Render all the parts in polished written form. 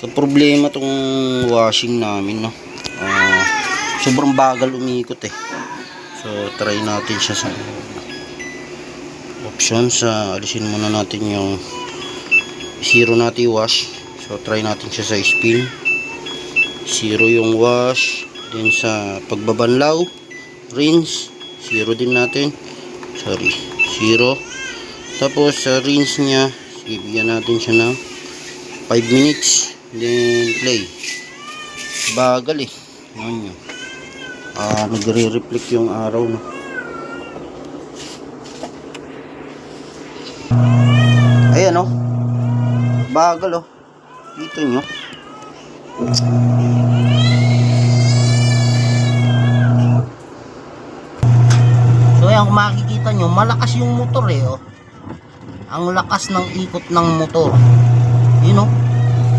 Ito problema tong washing namin, no. Sobrang bagal umikot eh. So try natin siya sa options. Alisin muna natin yung zero natin wash. So try natin siya sa spill. Zero yung wash. Then sa pagbabanlaw, rinse, zero din natin. Sorry, zero. Tapos sa rinse nya, bigyan natin siya ng 5 minutes. Then play. Bagal eh. Yan yun. Nagre-reflect yung araw, no. Ayan, oh. Bagal, oh. Dito nyo. So ayan, kung makikita nyo, malakas yung motor eh, oh. Ang lakas ng ikot ng motor. You know?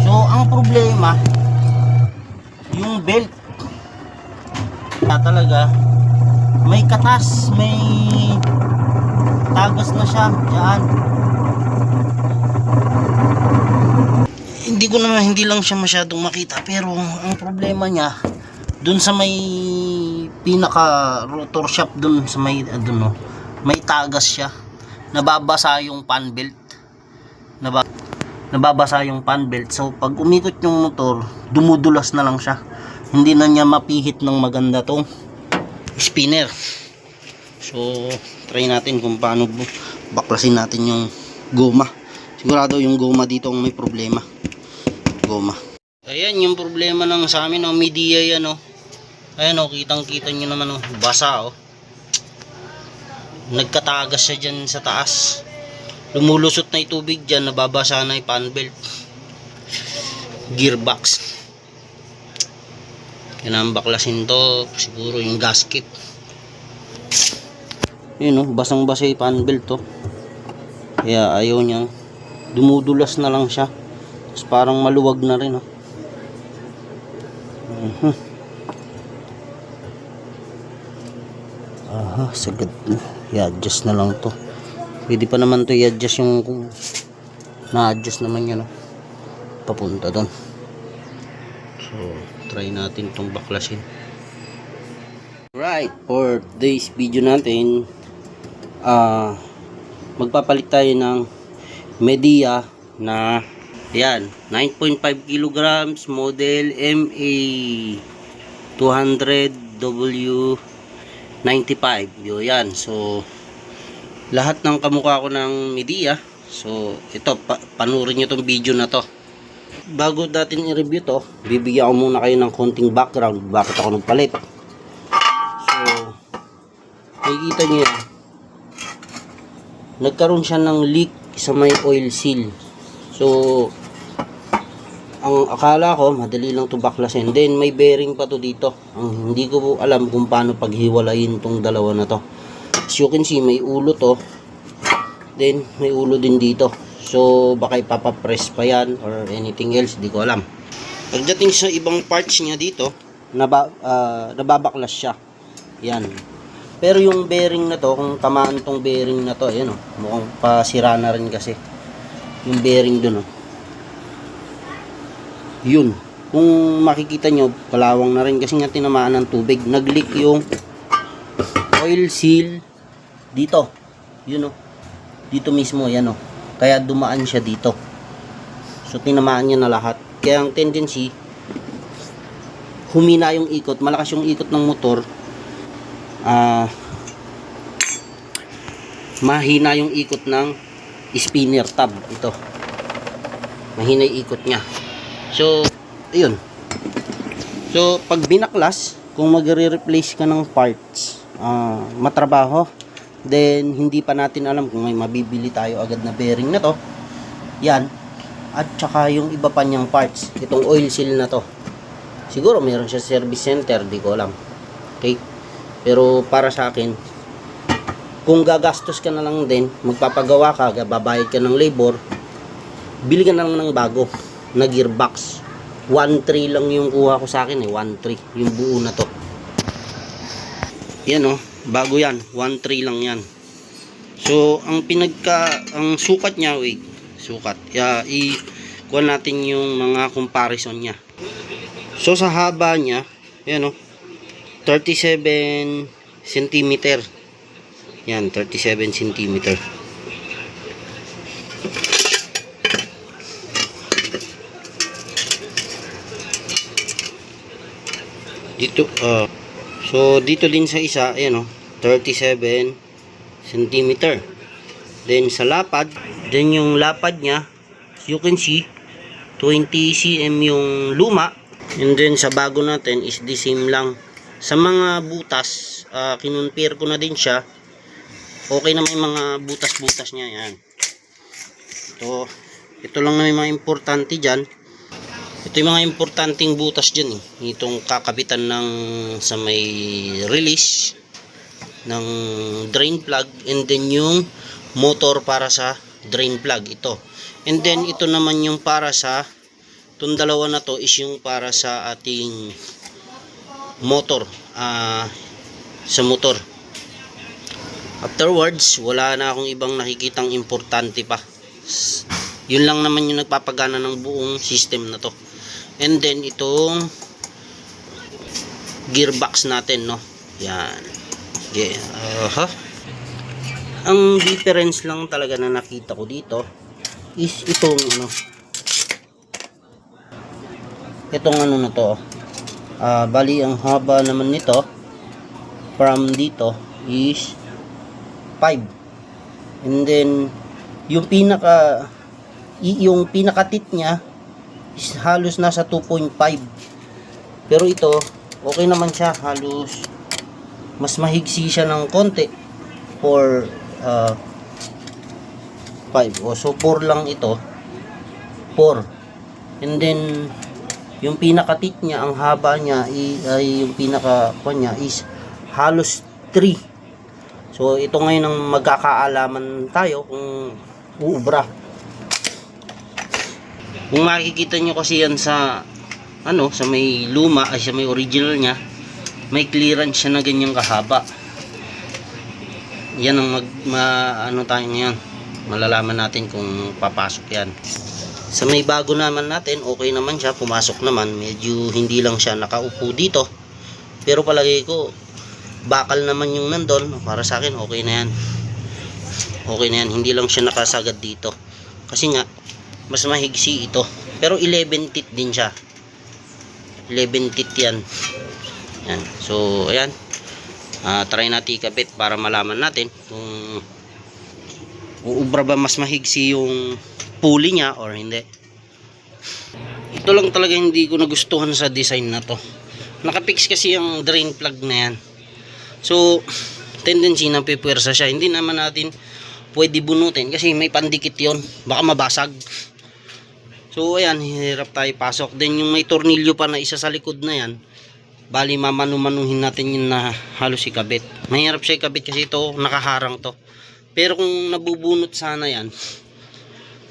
So ang problema, yung belt na talaga may katas, may tagas na siya dyan. Hindi lang siya masyadong makita, pero ang problema niya dun sa may pinaka rotor shaft, dun sa may no, may tagas siya. Nababasa yung fan belt. Nababasa yung fan belt. So pag umikot yung motor, dumudulas na lang siya. Hindi na niya mapihit ng maganda tong spinner. So try natin kung paano baklasin natin yung goma. Sigurado yung goma dito ang may problema. Goma. Ayan yung problema ng sa amin, oh, media yan, oh. Ayan, oh, kitang-kita nyo naman, oh, basa, oh. Nagkatagas siya dyan sa taas. Lumulusot na yung tubig dyan, nababasa na yung fan belt. Gearbox. Kailangan baklasin to, siguro yung gasket. Yun, oh, basang-basa yung fan belt, oh. Kaya ayaw niya. Dumudulas na lang siya. Tapos parang maluwag na rin, oh. Sagad. I-adjust na lang to. Pwede pa naman to i-adjust yung na-adjust naman yan, oh. Papunta doon. So try natin itong baklasin. Right, for today's video natin, magpapalit tayo ng media na yan, 9.5 kilograms, model MA 200W95. Yan. So lahat ng kamukha ko ng media. So ito, panurin nyo tong video na to. Bago natin i-review to, bibigyan ko muna kayo ng konting background bakit ako nagpalit. So nakikita nyo yan, nagkaroon siya ng leak sa may oil seal. So ang akala ko madali lang to baklasin. Then may bearing pa to dito. Ang hindi ko po alam kung paano paghiwalayin tong dalawa na to. As you can see, may ulo to. Then may ulo din dito. So baka ipapapress pa yan or anything else, di ko alam. Pagdating sa ibang parts niya dito, nababaklas siya. Yan. Pero yung bearing na to, kung tamaan tong bearing na to, ayan, oh, mukhang pasira na rin kasi yung bearing dun, oh. Yun, kung makikita nyo, kalawang na rin kasi nga tinamaan ng tubig. Nag-leak yung oil seal dito. Yun, oh. Dito mismo, yan, oh. Kaya dumaan siya dito. So tinamaan niya na lahat. Kaya ang tendency, humina yung ikot, malakas yung ikot ng motor. Mahina yung ikot ng spinner tab. Ito, mahina yung ikot nya. So ayun. So pag binaklas, kung magre-replace ka ng parts, matrabaho. Then hindi pa natin alam kung may mabibili tayo agad na bearing na to. Yan. At saka yung iba pa niyang parts, itong oil seal na to, siguro meron siya service center, di ko alam. Okay, pero para sa akin, kung gagastos ka na lang din, magpapagawa ka, babayad ka ng labor, bili ka na lang ng bago na gearbox. 1.3 lang yung kuha ko sa akin, 1.3 yung buo na to. Yan, oh, bago yan, 1.3 lang yan. So ang sukat niya, wait, sukat, kuha natin yung mga comparison niya. So sa haba niya, yan 37 cm. Yan, 37 cm. Dito, so dito din sa isa, ayan 37 cm. Then sa lapad, then yung lapad niya, you can see 20 cm yung luma, and then sa bago natin is the same lang. Sa mga butas, kinonfirm ko na din siya. Okay na, may mga butas-butas niya yan. Ito lang na may mga importante dyan. Ito yung mga importanteng butas dyan itong kakabitan ng sa may release ng drain plug, and then yung motor para sa drain plug ito. And then ito naman yung para sa, itong dalawa na to is yung para sa ating motor, sa motor. Afterwards, wala na akong ibang nakikitang importante pa. Yun lang naman yung nagpapagana ng buong system na to. And then itong gearbox natin, yan. Yeah. Ang difference lang talaga na nakita ko dito is itong itong na to. Bali ang haba naman nito from dito is 5. And then yung pinaka-tit niya is halos nasa 2.5. Pero ito, okay naman siya, halos mas mahigsi siya ng konti for 5. So 4 lang ito. 4. And then yung pinaka-tit niya, ang haba niya ay yung pinaka-kwan niya is halos 3. So ito ngayon ang magkakaalaman tayo kung uubra. Kung makikita nyo kasi yan sa sa may luma, ay sa may original niya, may clearance siya na ganyang kahaba. Yan ang tayo ngayon, malalaman natin kung papasok yan. Sa may bago naman natin, okay naman siya, pumasok naman. Medyo hindi lang siya nakaupo dito, pero palagay ko bakal naman yung nandun. Para sa akin okay na yan, okay na yan. Hindi lang siya nakasagad dito kasi nga mas mahigsi ito, pero 11 teeth din siya. 11 teeth yan. So ayan, try natin ikabit para malaman natin kung uubra ba, mas mahigsi yung pulley niya or hindi. Ito lang talaga hindi ko nagustuhan sa design na to. Nakapix kasi yung drain plug na yan. So tendency na pipwersa siya. Hindi naman natin pwede bunutin kasi may pandikit yon, baka mabasag. So ayan, hirap tayo pasok. Then yung may tornilyo pa na isa sa likod na yan, bali mamanu-manuhin natin yun na halos ikabit. Mahirap siya ikabit kasi ito nakaharang to. Pero kung nabubunot sana yan,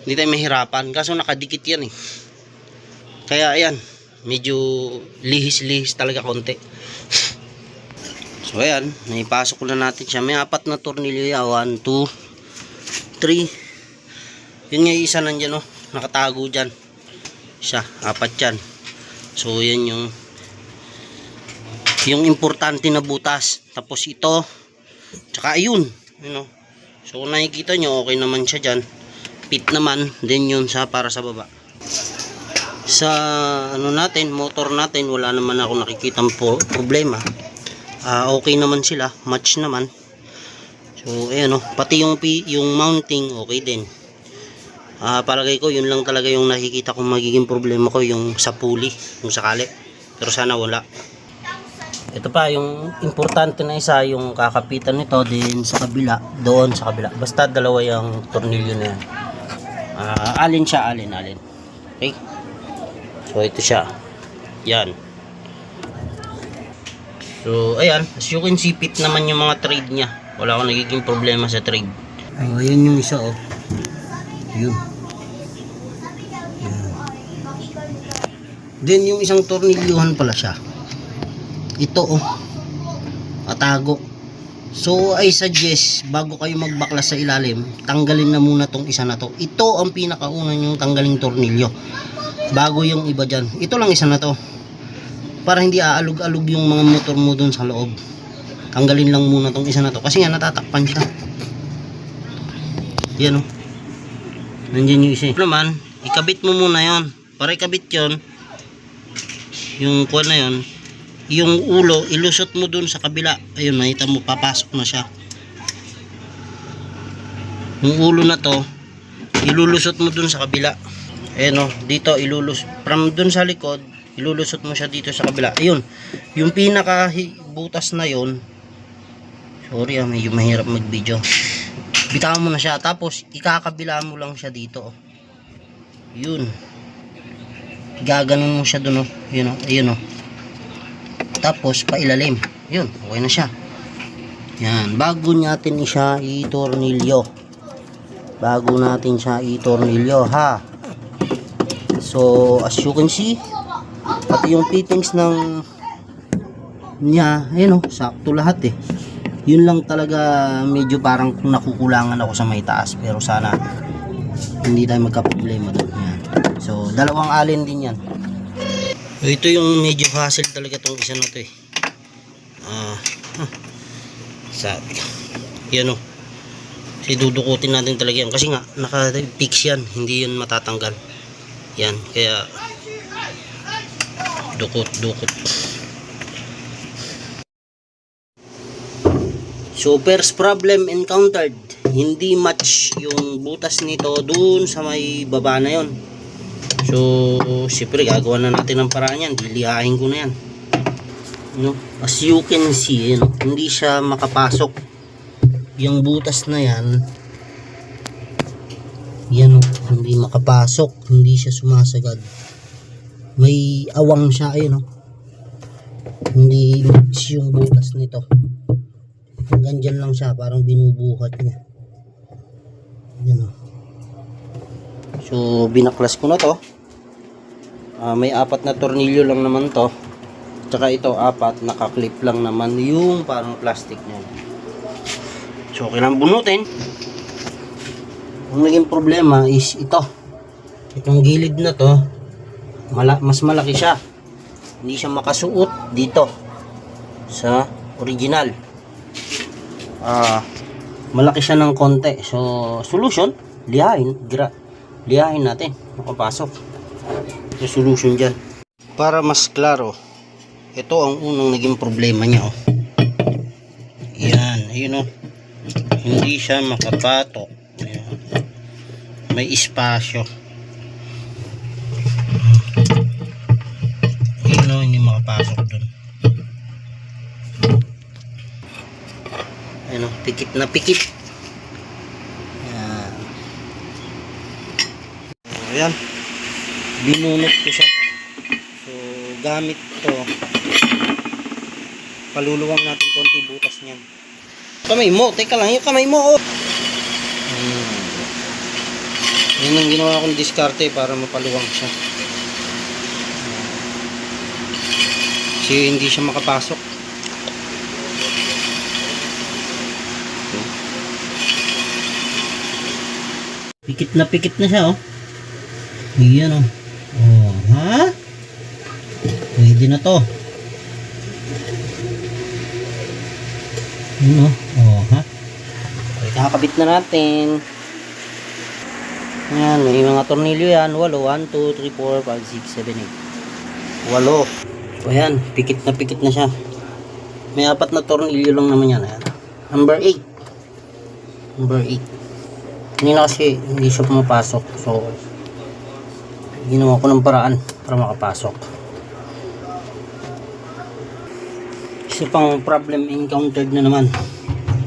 hindi tayo mahirapan, kaso nakadikit yan Kaya ayan, medyo lihis-lihis talaga konti. So ayan, naipasok na natin siya. May 4 na tornilyo yan, 1, 2, 3. Yun nga isa nandiyan nakatago dyan. Isa, 4 yan. So yan yung importante na butas. Tapos ito, tsaka ayun, so kung nakikita nyo, okay naman siya dyan. Pit naman, then yun para sa baba. Sa natin, motor natin, wala naman ako nakikitang problema. Okay naman sila, match naman. So ayan pati yung mounting okay din. Palagay ko yun lang talaga yung nakikita kong magiging problema ko, yung sa pulley kung sakali, pero sana wala. Ito pa yung importante na isa, yung kakapitan nito din sa kabila, doon sa kabila, basta dalawa yung tornilyo na yan. Alin siya, alin. Okay, so ito siya, yan. So ayan, as you can see, fit naman yung mga thread nya, wala akong nagiging problema sa thread. Ayan yung isa yun. Then yung isang tornilyuhan pala siya, ito atago. So I suggest bago kayo magbaklas sa ilalim, tanggalin na muna tong isa na to. Ito ang pinakauna yung tanggaling tornilyo bago yung iba dyan. Ito lang isa na to para hindi aalog-alog yung mga motor mo dun sa loob. Tanggalin lang muna tong isa na to kasi nga natatakpan siya. Yan o, nandiyan yung isa naman. Ikabit mo muna yon. Para ikabit yon, yung kuha na yon, yung ulo ilusot mo dun sa kabila. Ayun, nakita mo, papasok na siya. Yung ulo na to ilulusot mo dun sa kabila. Ayun o, dito ilulus from dun sa likod, ilulusot mo siya dito sa kabila. Ayun, yung pinaka butas na yon. Sorry medyo mahirap mag video. Bitawan mo na siya, tapos ikakabila mo lang siya dito. Yun, gaganon mo siya dun o. Yun o, ayun o. Tapos pailalim. Yun, okay na siya. Yan, bago natin siya itornilyo. Bago natin siya itornilyo, ha. So, as you can see, pati yung fittings ng niya, ayun o, sakto lahat eh. Yun lang talaga, medyo parang nakukulangan ako sa may taas, pero sana hindi tayo magka-problema doon. Yan. So, dalawang alin din yan. Ito yung medyo hassle talaga tong isa na to eh. Yan o. Kasi dudukutin natin talaga yan. Kasi nga, naka-fix yan. Hindi yun matatanggal. Yan. Kaya, dukot. So, first problem encountered. Hindi match yung butas nito dun sa may baba na yon. So, siyempre gagawa na natin ng paraan yan. Lilihain ko na yan. No? As you can see, hindi siya makapasok. Yung butas na yan, yan o, hindi makapasok. Hindi siya sumasagad. May awang siya, ayun o. Hindi match yung butas nito. Hanggang dyan lang siya, parang binubuhat niya. Yan o. So, binaklas ko na to. May 4 na tornilyo lang naman to. Tsaka ito, 4, nakaklip lang naman yung parang plastic niya. So, kailangan bunutin. Ang naging problema is ito. Itong gilid na to, mas malaki siya. Hindi siya makasuot dito sa original. Malaki siya ng konti. So, solution, lihain natin, makapasok yung solution dyan. Para mas klaro, ito ang unang naging problema niya oh. Yan, ayun oh, hindi siya makapatok. Ayan. May espasyo, ayun oh, hindi makapasok dun. Ayun oh, pikit na pikit. Ayan, binunot ko siya. So, gamit to, paluluwang natin konti butas niyan. Kamay mo, teka lang, yung kamay mo oh. Yan ang ginawa kong diskarte para mapaluwang siya. Kasi hindi siya makapasok. Pikit na siya oh. Yan o. Oh, ha? Pwede na to. Yan o. Oh, ha? Okay, kakabit na natin. Yan, may mga tornilyo yan. 8. 1, 2, 3, 4, 5, 6, 7, 8. 8. O yan, pikit na siya. May 4 na tornilyo lang naman yan. Ayan. Number 8. Hindi na kasi hindi siya pumapasok. So, ginawa ko ng paraan para makapasok. Isa pang problem encountered na naman.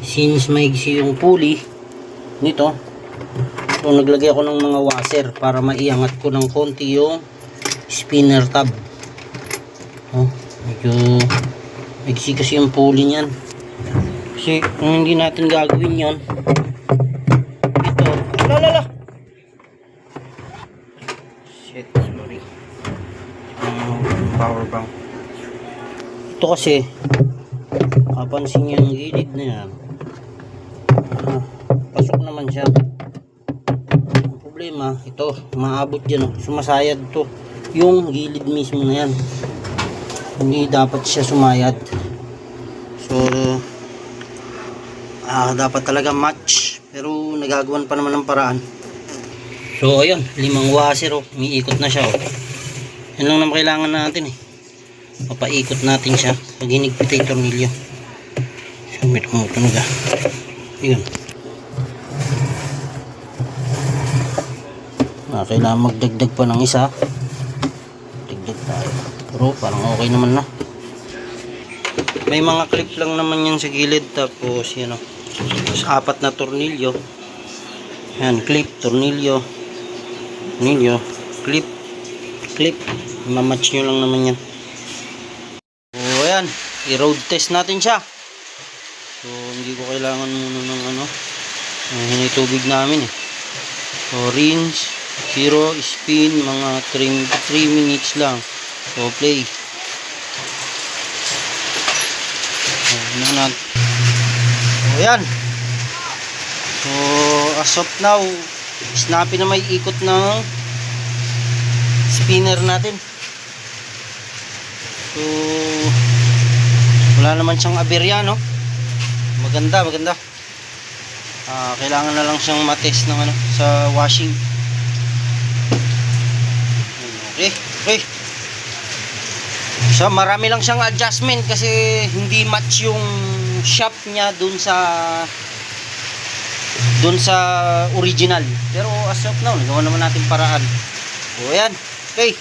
Since maigsi yung pulley nito, so naglagay ako ng mga washer para maiangat ko ng konti yung spinner tab. Oh, medyo maigsi kasi yung pulley niyan. Kasi kung hindi natin gagawin yon, ito, shit, sorry. Power bank. Ito kasi Kapansin niyo yung gilid na yan. Pasok naman siya. Ang problema, ito, maabot dyan, oh. Sumasayad to. Yung gilid mismo na yan. Hindi dapat siya sumayad. So, dapat talaga match. Pero nagagawan pa naman ng paraan. So, ayun, 5 washer, oh. Umiikot na siya, oh. Yan lang naman kailangan natin, eh. Papaikot natin siya. Pag hinigpit yung tornilyo. So, may tumutunog, ah. Yun. Kailangan magdagdag pa ng isa. Dagdag tayo. Pero parang okay naman na. May mga clip lang naman yan sa gilid. Tapos yan o. Tapos 4 na tornilyo. Yan, clip, tornilyo. Tornilyo, clip, clip. Mamatch nyo lang naman yan. So ayan, i-road test natin siya. So hindi ko kailangan muna ng ano. Hinay tubig namin, eh. So rinse, zero, spin, mga 3 minutes lang. So play. So yan. So as of now, snappy na may ikot ng spinner natin. So wala naman siyang aberya, no? Maganda, maganda. Kailangan na lang siyang matest ng ano, sa washing. Okay, okay. So marami lang siyang adjustment kasi hindi match yung shaft niya dun sa original. Pero as of now, nagawa naman natin paraan. O yan, okay.